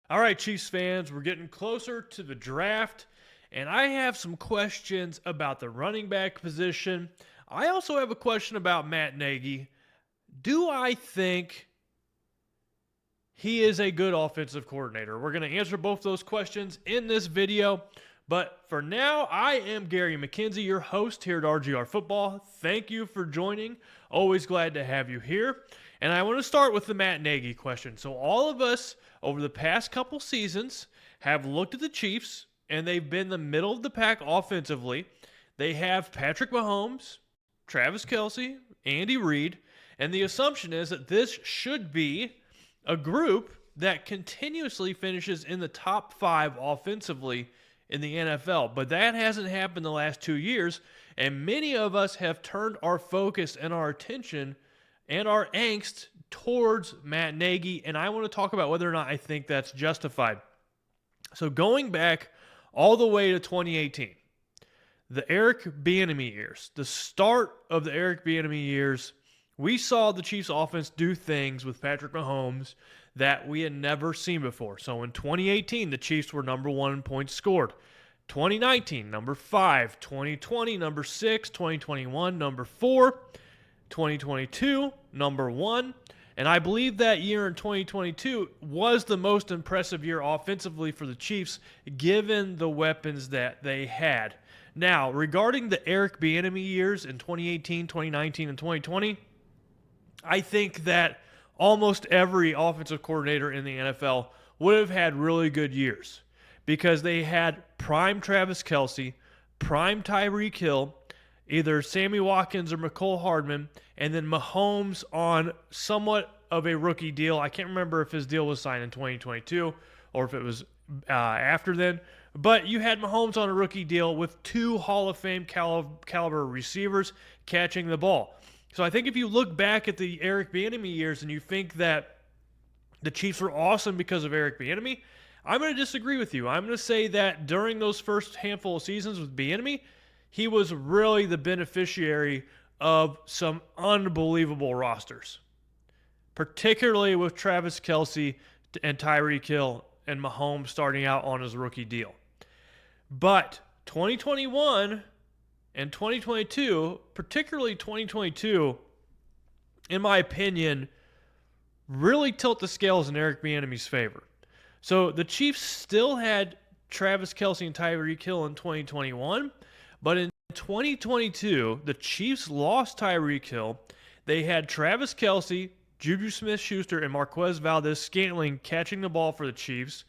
All right, Chiefs fans, we're getting closer to the draft, and I have some questions about the running back position. I also have a question about Matt Nagy. Do I think he is a good offensive coordinator? We're going to answer both those questions in this video. But for now, I am Gary McKenzie, your host here at RGR Football. Thank you for joining. Always glad to have you here. And I want to start with the Matt Nagy question. So all of us over the past couple seasons have looked at the Chiefs, and they've been the middle of the pack offensively. They have Patrick Mahomes, Travis Kelce, Andy Reid, and the assumption is that this should be a group that continuously finishes in the top 5 offensively in the NFL. But that hasn't happened the last 2 years, and many of us have turned our focus and our attention and our angst towards Matt Nagy, and I want to talk about whether or not I think that's justified. So going back all the way to 2018, the Eric Bieniemy years, the start of the Eric Bieniemy years, we saw the Chiefs offense do things with Patrick Mahomes that we had never seen before. So in 2018, the Chiefs were number 1 in points scored. 2019, number 5. 2020, number 6. 2021, number 4. 2022, number 1. And I believe that year in 2022 was the most impressive year offensively for the Chiefs, given the weapons that they had. Now, regarding the Eric Bieniemy years in 2018, 2019, and 2020, I think that almost every offensive coordinator in the NFL would have had really good years because they had prime Travis Kelce, prime Tyreek Hill, either Sammy Watkins or McCole Hardman, and then Mahomes on somewhat of a rookie deal. I can't remember if his deal was signed in 2022 or if it was after then. But you had Mahomes on a rookie deal with 2 Hall of Fame caliber receivers catching the ball. So I think if you look back at the Eric Bieniemy years and you think that the Chiefs were awesome because of Eric Bieniemy, I'm going to disagree with you. I'm going to say that during those first handful of seasons with Bieniemy, he was really the beneficiary of some unbelievable rosters, particularly with Travis Kelce and Tyreek Hill and Mahomes starting out on his rookie deal. But 2021 and 2022, particularly 2022, in my opinion, really tilt the scales in Eric Bieniemy's favor. So the Chiefs still had Travis Kelce and Tyreek Hill in 2021, but in 2022, the Chiefs lost Tyreek Hill. They had Travis Kelce, Juju Smith-Schuster, and Marquez Valdes-Scantling catching the ball for the Chiefs,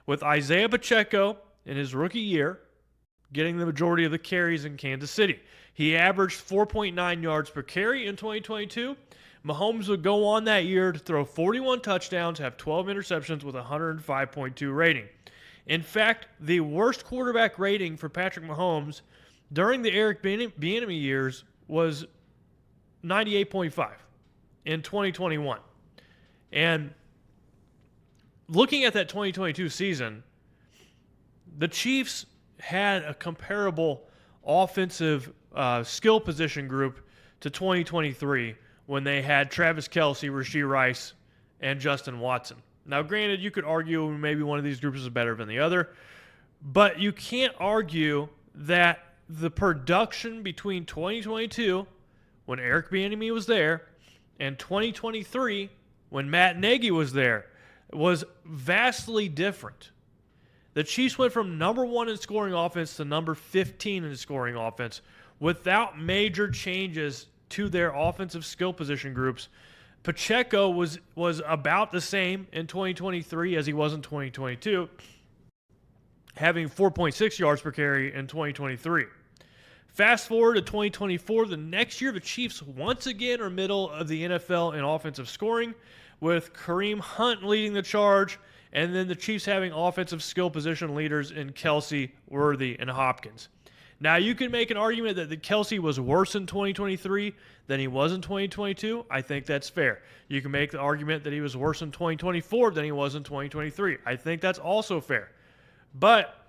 with Isaiah Pacheco in his rookie year getting the majority of the carries in Kansas City. He averaged 4.9 yards per carry in 2022. Mahomes would go on that year to throw 41 touchdowns, have 12 interceptions with a 105.2 rating. In fact, the worst quarterback rating for Patrick Mahomes during the Eric Bieniemy years was 98.5 in 2021. And looking at that 2022 season, the Chiefs had a comparable offensive skill position group to 2023 when they had Travis Kelce, Rashee Rice, and Justin Watson. Now, granted, you could argue maybe one of these groups is better than the other, but you can't argue that the production between 2022, when Eric Bieniemy was there, and 2023, when Matt Nagy was there, was vastly different. The Chiefs went from number 1 in scoring offense to number 15 in scoring offense without major changes to their offensive skill position groups. Pacheco was about the same in 2023 as he was in 2022, having 4.6 yards per carry in 2023. Fast forward to 2024, the next year, the Chiefs once again are middle of the NFL in offensive scoring, with Kareem Hunt leading the charge, and then the Chiefs having offensive skill position leaders in Kelce, Worthy, and Hopkins. Now, you can make an argument that the Kelce was worse in 2023 than he was in 2022. I think that's fair. You can make the argument that he was worse in 2024 than he was in 2023. I think that's also fair. But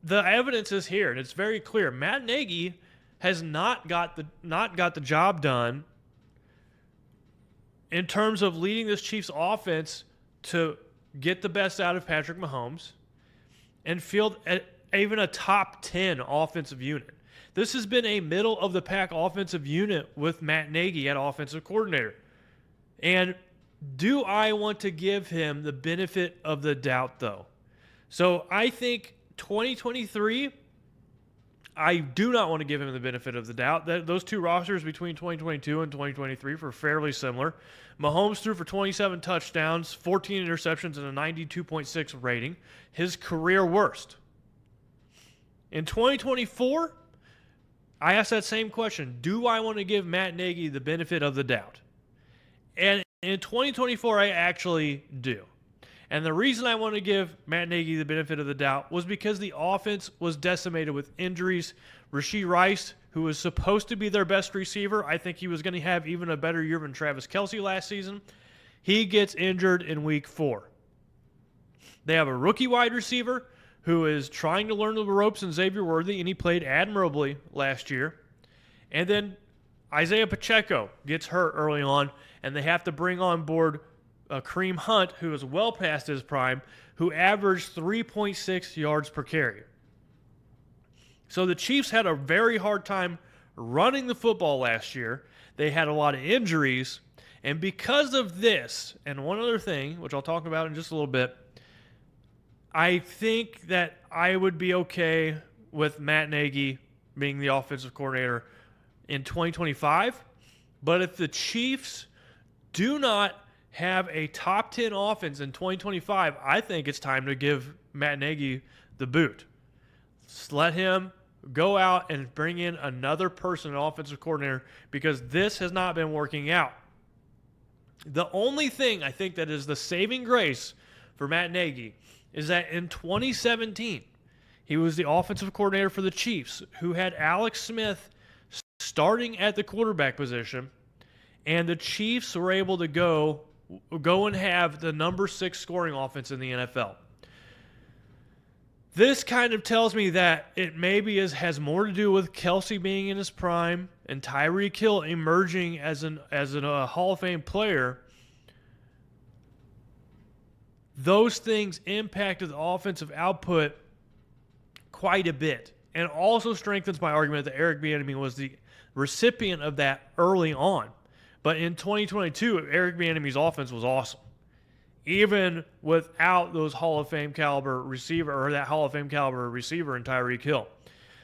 the evidence is here, and it's very clear. Matt Nagy has not got the job done in terms of leading this Chiefs offense to get the best out of Patrick Mahomes and field even a top 10 offensive unit. This has been a middle-of-the-pack offensive unit with Matt Nagy at offensive coordinator. And do I want to give him the benefit of the doubt, though? So I think 2023, I do not want to give him the benefit of the doubt. Those two rosters between 2022 and 2023 were fairly similar. Mahomes threw for 27 touchdowns, 14 interceptions, and a 92.6 rating, his career worst. In 2024, I asked that same question. Do I want to give Matt Nagy the benefit of the doubt? And in 2024, I actually do. And the reason I want to give Matt Nagy the benefit of the doubt was because the offense was decimated with injuries. Rashee Rice, who was supposed to be their best receiver, I think he was going to have even a better year than Travis Kelce last season. He gets injured in week 4. They have a rookie wide receiver who is trying to learn the ropes in Xavier Worthy, and he played admirably last year. And then Isaiah Pacheco gets hurt early on, and they have to bring on board Kareem Hunt, who is well past his prime, who averaged 3.6 yards per carry. So the Chiefs had a very hard time running the football last year. They had a lot of injuries. And because of this, and one other thing, which I'll talk about in just a little bit, I think that I would be okay with Matt Nagy being the offensive coordinator in 2025. But if the Chiefs do not have a top 10 offense in 2025, I think it's time to give Matt Nagy the boot. Just let him go out and bring in another person, an offensive coordinator, because this has not been working out. The only thing I think that is the saving grace for Matt Nagy is that in 2017, he was the offensive coordinator for the Chiefs, who had Alex Smith starting at the quarterback position, and the Chiefs were able to go and have the number 6 scoring offense in the NFL. This kind of tells me that it maybe has more to do with Kelce being in his prime and Tyreek Hill emerging as a Hall of Fame player. Those things impacted the offensive output quite a bit, and also strengthens my argument that Eric Bieniemy was the recipient of that early on. But in 2022, Eric Bieniemy's offense was awesome, even without those Hall of Fame caliber receiver, or that Hall of Fame caliber receiver in Tyreek Hill.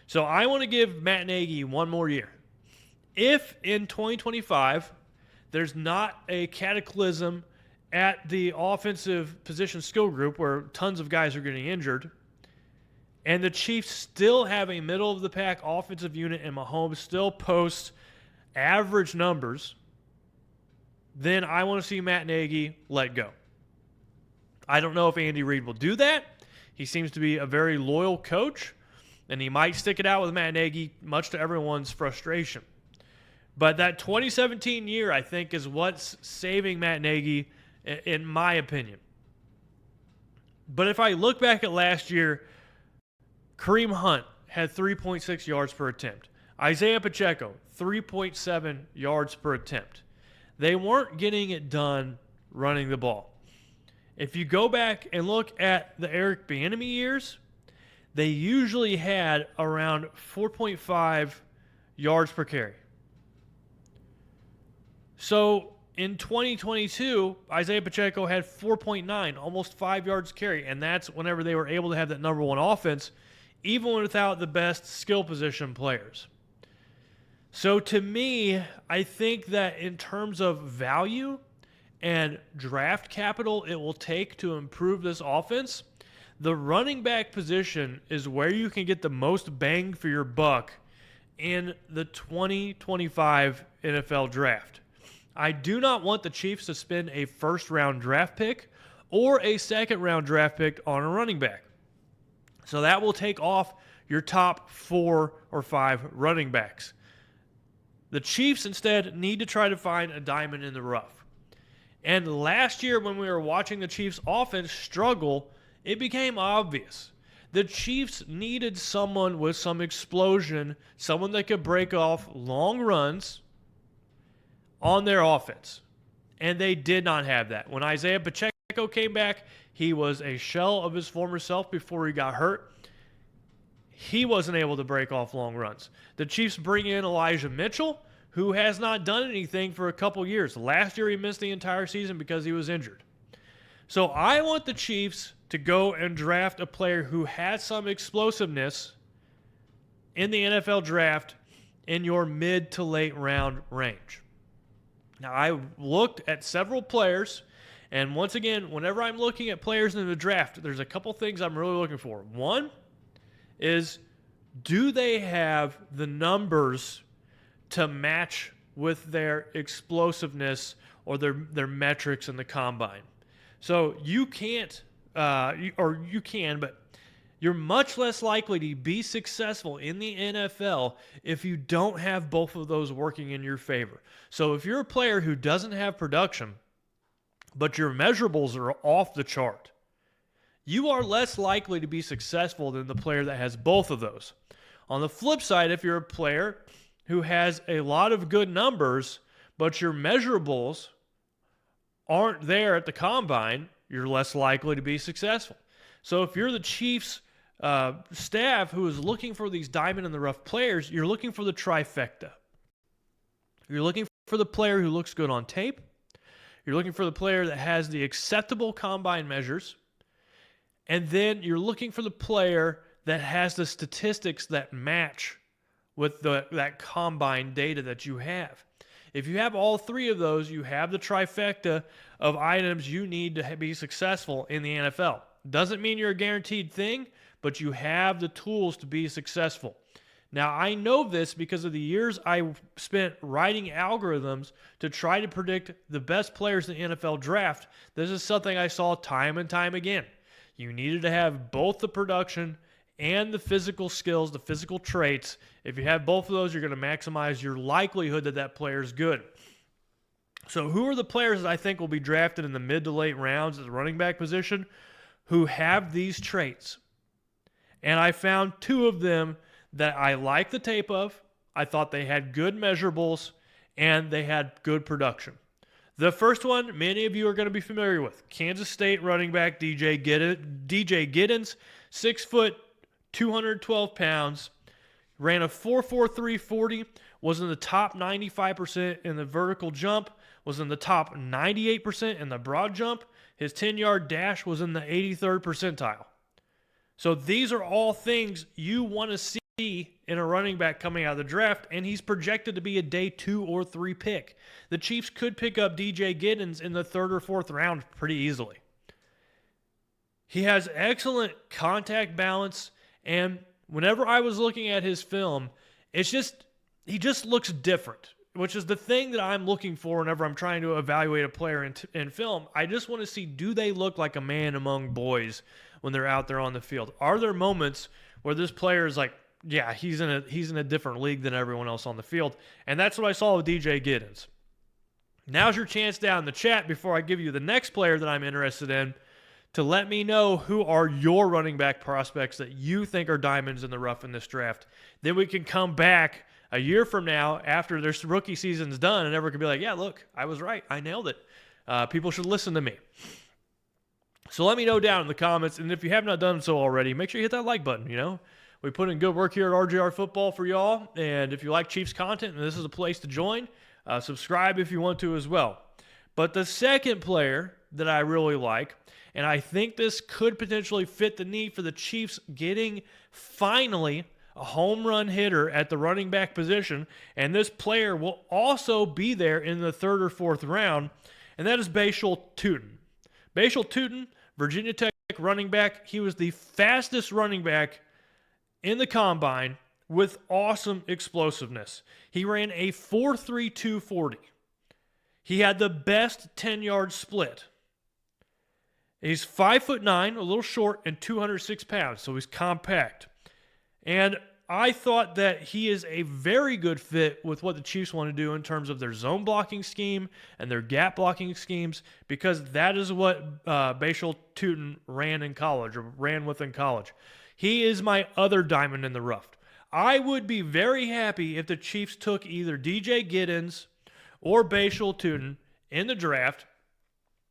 So I want to give Matt Nagy one more year. If in 2025 there's not a cataclysm at the offensive position skill group where tons of guys are getting injured, and the Chiefs still have a middle-of-the-pack offensive unit and Mahomes still posts average numbers, then I want to see Matt Nagy let go. I don't know if Andy Reid will do that. He seems to be a very loyal coach, and he might stick it out with Matt Nagy, much to everyone's frustration. But that 2017 year, I think, is what's saving Matt Nagy, in my opinion. But if I look back at last year, Kareem Hunt had 3.6 yards per attempt. Isaiah Pacheco, 3.7 yards per attempt. They weren't getting it done running the ball. If you go back and look at the Eric Bieniemy years, they usually had around 4.5 yards per carry. So in 2022, Isaiah Pacheco had 4.9, almost 5 yards carry, and that's whenever they were able to have that number one offense, even without the best skill position players. So to me, I think that in terms of value and draft capital it will take to improve this offense, the running back position is where you can get the most bang for your buck in the 2025 NFL draft. I do not want the Chiefs to spend a first-round draft pick or a second-round draft pick on a running back. So that will take off your top 4 or 5 running backs. The Chiefs instead need to try to find a diamond in the rough. And last year when we were watching the Chiefs offense struggle, it became obvious. The Chiefs needed someone with some explosion, someone that could break off long runs on their offense. And they did not have that. When Isaiah Pacheco came back. He was a shell of his former self before he got hurt. He wasn't able to break off long runs. The Chiefs bring in Elijah Mitchell, who has not done anything for a couple years. Last year, he missed the entire season because he was injured. So I want the Chiefs to go and draft a player who has some explosiveness in the NFL draft in your mid to late round range. Now, I looked at several players, and once again, whenever I'm looking at players in the draft, there's a couple things I'm really looking for. One is, do they have the numbers to match with their explosiveness or their metrics in the combine? So you can't, or you can, but you're much less likely to be successful in the NFL if you don't have both of those working in your favor. So if you're a player who doesn't have production, but your measurables are off the chart, you are less likely to be successful than the player that has both of those. On the flip side, if you're a player who has a lot of good numbers, but your measurables aren't there at the combine, you're less likely to be successful. So if you're the Chiefs staff who is looking for these diamond in the rough players, you're looking for the trifecta. You're looking for the player who looks good on tape. You're looking for the player that has the acceptable combine measures. And then you're looking for the player that has the statistics that match with that combine data that you have. If you have all three of those, you have the trifecta of items you need to be successful in the NFL. Doesn't mean you're a guaranteed thing, but you have the tools to be successful. Now, I know this because of the years I spent writing algorithms to try to predict the best players in the NFL draft. This is something I saw time and time again. You needed to have both the production and the physical skills, the physical traits. If you have both of those, you're going to maximize your likelihood that that player is good. So who are the players that I think will be drafted in the mid to late rounds at the running back position who have these traits? And I found two of them that I like the tape of. I thought they had good measurables and they had good production. The first one, many of you are going to be familiar with. Kansas State running back DJ Giddens, 6 foot, 212 pounds, ran a 4.43 40, was in the top 95% in the vertical jump, was in the top 98% in the broad jump. His 10-yard dash was in the 83rd percentile. So these are all things you want to see in a running back coming out of the draft, and he's projected to be a day 2 or 3 pick. The Chiefs could pick up DJ Giddens in the 3rd or 4th round pretty easily. He has excellent contact balance, and whenever I was looking at his film, he just looks different, which is the thing that I'm looking for whenever I'm trying to evaluate a player in film. I just want to see, do they look like a man among boys when they're out there on the field? Are there moments where this player is like, yeah, he's in a different league than everyone else on the field? And that's what I saw with DJ Giddens. Now's your chance down in the chat before I give you the next player that I'm interested in to let me know who are your running back prospects that you think are diamonds in the rough in this draft. Then we can come back a year from now after their rookie season's done and everyone can be like, yeah, look, I was right. I nailed it. People should listen to me. So let me know down in the comments, and if you have not done so already, make sure you hit that like button, We put in good work here at RJR Football for y'all, and if you like Chiefs content, and this is a place to join, subscribe if you want to as well. But the second player that I really like, and I think this could potentially fit the need for the Chiefs getting finally a home run hitter at the running back position, and this player will also be there in the 3rd or 4th round, and that is Bashal Tutin. Bashal Tutin, Virginia Tech running back. He was the fastest running back in the combine with awesome explosiveness. He ran a 4.32 40. He had the best 10-yard split. He's 5'9", a little short, and 206 pounds, so he's compact. And I thought that he is a very good fit with what the Chiefs want to do in terms of their zone blocking scheme and their gap blocking schemes, because that is what Bashal Tutin ran with in college. He is my other diamond in the rough. I would be very happy if the Chiefs took either DJ Giddens or Bashal Tutin in the draft,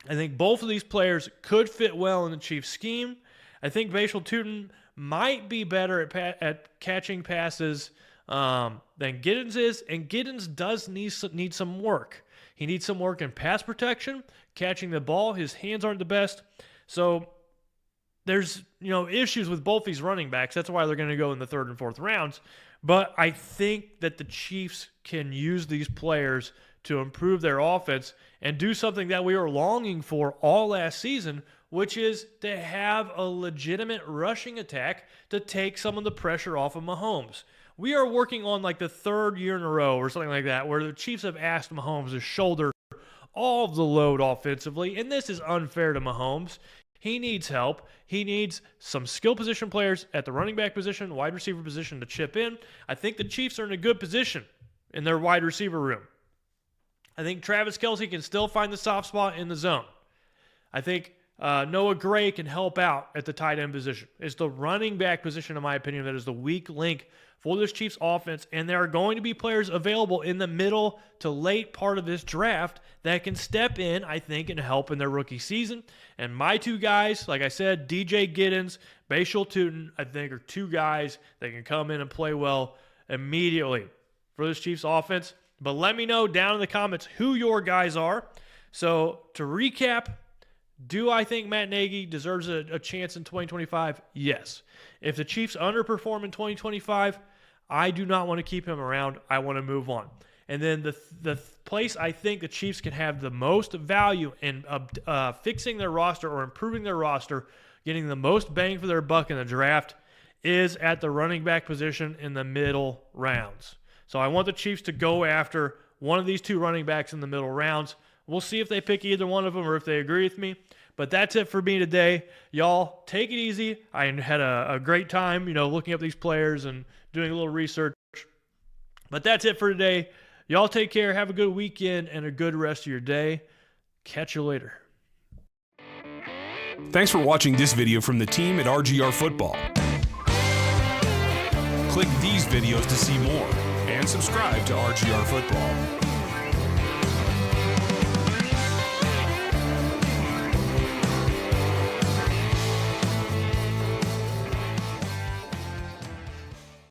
I think both of these players could fit well in the Chiefs scheme. I think Bashal Tutin might be better at catching passes than Giddens is, and Giddens does need some work. He needs some work in pass protection, catching the ball. His hands aren't the best. So there's issues with both these running backs. That's why they're going to go in the third and fourth rounds. But I think that the Chiefs can use these players to improve their offense and do something that we were longing for all last season, which is to have a legitimate rushing attack to take some of the pressure off of Mahomes. We are working on like the third year in a row or something like that where the Chiefs have asked Mahomes to shoulder all of the load offensively, and this is unfair to Mahomes. He needs help. He needs some skill position players at the running back position, wide receiver position to chip in. I think the Chiefs are in a good position in their wide receiver room. I think Travis Kelce can still find the soft spot in the zone. I think Noah Gray can help out at the tight end position. It's the running back position, in my opinion, that is the weak link for this Chiefs offense, and there are going to be players available in the middle to late part of this draft that can step in, I think, and help in their rookie season. And my two guys, like I said, DJ Giddens, Bashal Tutin, I think are two guys that can come in and play well immediately for this Chiefs offense. But let me know down in the comments who your guys are. So to recap, do I think Matt Nagy deserves a chance in 2025? Yes. If the Chiefs underperform in 2025, I do not want to keep him around. I want to move on. And then the place I think the Chiefs can have the most value in fixing their roster or improving their roster, getting the most bang for their buck in the draft, is at the running back position in the middle rounds. So I want the Chiefs to go after one of these two running backs in the middle rounds. We'll see if they pick either one of them or if they agree with me. But that's it for me today. Y'all, take it easy. I had a great time, looking up these players and doing a little research. But that's it for today. Y'all take care. Have a good weekend and a good rest of your day. Catch you later. Thanks for watching this video from the team at RGR Football. Click these videos to see more and subscribe to RGR Football.